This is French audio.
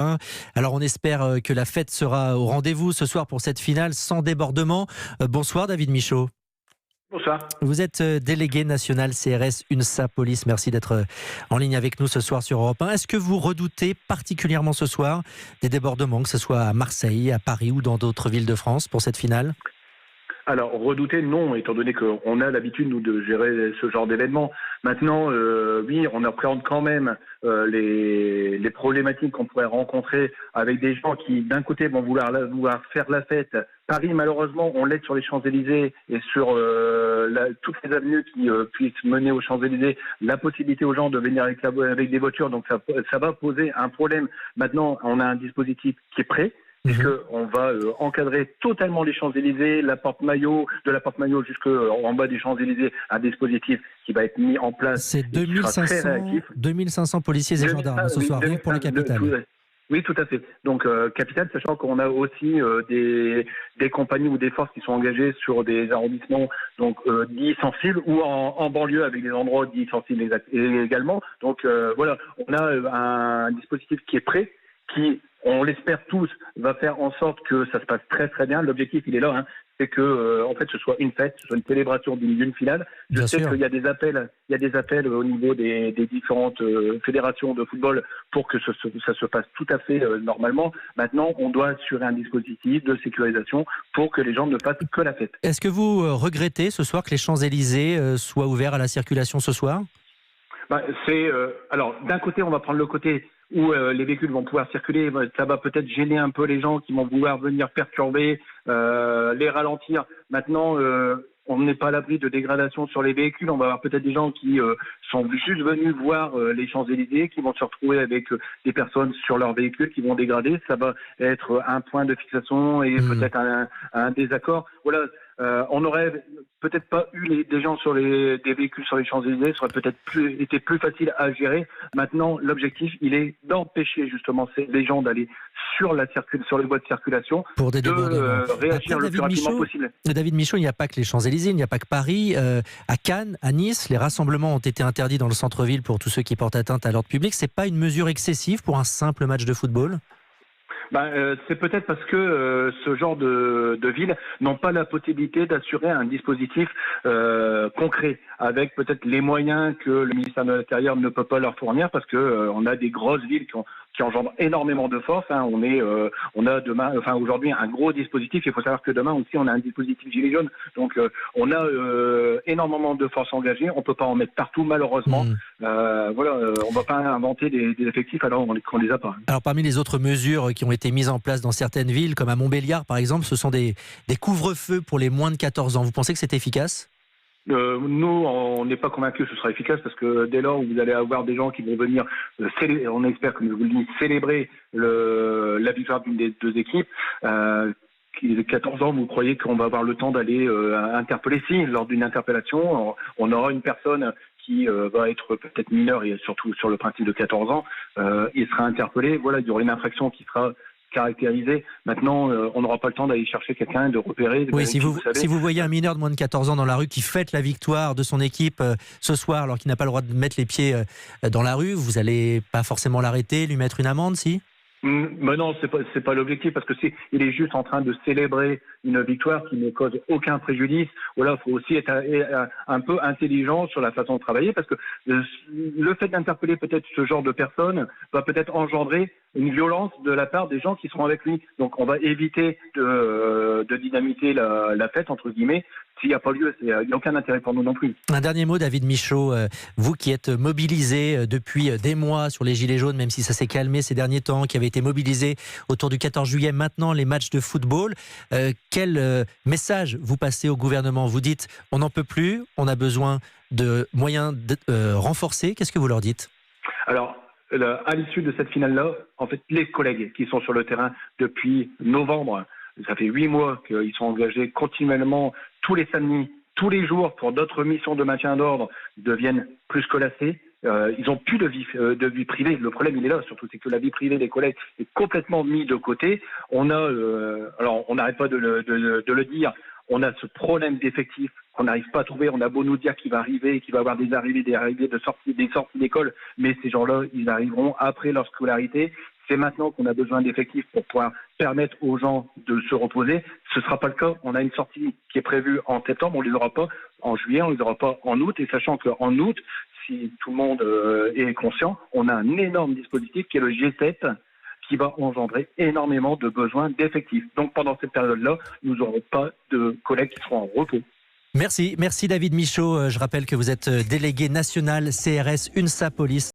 1. Alors on espère que la fête sera au rendez-vous ce soir pour cette finale sans débordement. Bonsoir David Michaud. Bonsoir. Vous êtes délégué national CRS UNSA Police. Merci d'être en ligne avec nous ce soir sur Europe 1. Est-ce que vous redoutez particulièrement ce soir des débordements, que ce soit à Marseille, à Paris ou dans d'autres villes de France pour cette finale ? Alors, redouter, non, étant donné qu'on a l'habitude, nous, de gérer ce genre d'événements. Maintenant, oui, on appréhende quand même les problématiques qu'on pourrait rencontrer avec des gens qui, d'un côté, vont vouloir faire la fête. Paris, malheureusement, on l'aide sur les Champs-Élysées et sur toutes les avenues qui puissent mener aux Champs-Élysées, la possibilité aux gens de venir avec des voitures. Donc, ça va poser un problème. Maintenant, on a un dispositif qui est prêt, puisqu'on va encadrer totalement les Champs-Élysées, de la porte Maillot jusqu'en bas des Champs-Élysées, un dispositif qui va être mis en place. C'est 2500 policiers et gendarmes ce soir, rien que pour la capitale. Oui, tout à fait. Donc, capitale, sachant qu'on a aussi des compagnies ou des forces qui sont engagées sur des arrondissements donc dits sensibles ou en banlieue avec des endroits dits sensibles également. Donc, voilà, on a un dispositif qui est prêt, qui, on l'espère tous, va faire en sorte que ça se passe très très bien. L'objectif, il est là, c'est que en fait, ce soit une fête, ce soit une célébration d'une finale. Je sais qu'il y a des appels au niveau des différentes fédérations de football pour que ça se passe tout à fait normalement. Maintenant, on doit assurer un dispositif de sécurisation pour que les gens ne fassent que la fête. Est-ce que vous regrettez ce soir que les Champs-Élysées soient ouverts à la circulation ce soir ? Alors, d'un côté, on va prendre le côté où les véhicules vont pouvoir circuler. Ça va peut-être gêner un peu les gens qui vont vouloir venir perturber, les ralentir. Maintenant, on n'est pas à l'abri de dégradation sur les véhicules. On va avoir peut-être des gens qui sont juste venus voir les Champs-Élysées, qui vont se retrouver avec des personnes sur leur véhicule qui vont dégrader. Ça va être un point de fixation et peut-être un désaccord. Voilà. On n'aurait peut-être pas eu des gens des véhicules sur les Champs-Élysées, ça aurait peut-être été plus facile à gérer. Maintenant, l'objectif, il est d'empêcher justement les gens d'aller sur les voies de circulation, pour des de réagir le plus rapidement possible. David Michaud, il n'y a pas que les Champs-Élysées, il n'y a pas que Paris. À Cannes, à Nice, les rassemblements ont été interdits dans le centre-ville pour tous ceux qui portent atteinte à l'ordre public. C'est pas une mesure excessive pour un simple match de football ? C'est peut-être parce que ce genre de villes n'ont pas la possibilité d'assurer un dispositif concret, avec peut-être les moyens que le ministère de l'Intérieur ne peut pas leur fournir, parce que on a des grosses villes qui engendrent énormément de force. On a demain, aujourd'hui, un gros dispositif. Il faut savoir que demain aussi, on a un dispositif gilet jaune. Donc, on a énormément de forces engagées. On peut pas en mettre partout, malheureusement. On va pas inventer des effectifs alors qu'on les a pas. Alors, parmi les autres mesures qui ont été mises en place dans certaines villes, comme à Montbéliard, par exemple, ce sont des couvre-feux pour les moins de 14 ans. Vous pensez que c'est efficace ? Nous, on n'est pas convaincus que ce sera efficace, parce que dès lors où vous allez avoir des gens qui vont venir, on espère, comme je vous le dis, célébrer la victoire d'une des deux équipes, qui est 14 ans, vous croyez qu'on va avoir le temps d'aller interpeller ? Si, lors d'une interpellation, on aura une personne qui va être peut-être mineure, et surtout sur le principe de 14 ans, il sera interpellé. Voilà, il y aura une infraction qui sera caractérisé. Maintenant, on n'aura pas le temps d'aller chercher quelqu'un, de repérer. Oui, si vous voyez un mineur de moins de 14 ans dans la rue qui fête la victoire de son équipe ce soir, alors qu'il n'a pas le droit de mettre les pieds dans la rue, vous n'allez pas forcément l'arrêter, lui mettre une amende, si ? Mais non, c'est pas l'objectif, parce que il est juste en train de célébrer une victoire qui ne cause aucun préjudice. Voilà, faut aussi être un peu intelligent sur la façon de travailler, parce que le fait d'interpeller peut-être ce genre de personnes va peut-être engendrer une violence de la part des gens qui seront avec lui. Donc, on va éviter de dynamiter la fête, entre guillemets. S'il n'y a pas lieu, il n'y a aucun intérêt pour nous non plus. Un dernier mot, David Michaud, vous qui êtes mobilisé depuis des mois sur les Gilets jaunes, même si ça s'est calmé ces derniers temps, qui avez été mobilisé autour du 14 juillet, maintenant les matchs de football, quel message vous passez au gouvernement ? Vous dites, on n'en peut plus, on a besoin de moyens renforcés, qu'est-ce que vous leur dites ? Alors, à l'issue de cette finale-là, en fait, les collègues qui sont sur le terrain depuis novembre, ça fait 8 mois qu'ils sont engagés continuellement, tous les samedis, tous les jours, pour d'autres missions de maintien d'ordre, deviennent plus que lassés. Ils n'ont plus de vie privée. Le problème, il est là, surtout, c'est que la vie privée des collègues est complètement mise de côté. On n'arrête pas de le dire, on a ce problème d'effectifs qu'on n'arrive pas à trouver. On a beau nous dire qu'il va arriver, qu'il va y avoir des arrivées de sorties d'école, mais ces gens-là, ils arriveront après leur scolarité. c'est maintenant qu'on a besoin d'effectifs pour pouvoir permettre aux gens de se reposer. Ce ne sera pas le cas. On a une sortie qui est prévue en septembre, on ne les aura pas en juillet, on ne les aura pas en août. Et sachant qu'en août, si tout le monde est conscient, on a un énorme dispositif qui est le G7 qui va engendrer énormément de besoins d'effectifs. Donc pendant cette période-là, nous n'aurons pas de collègues qui seront en repos. Merci David Michaud. Je rappelle que vous êtes délégué national CRS UNSA Police.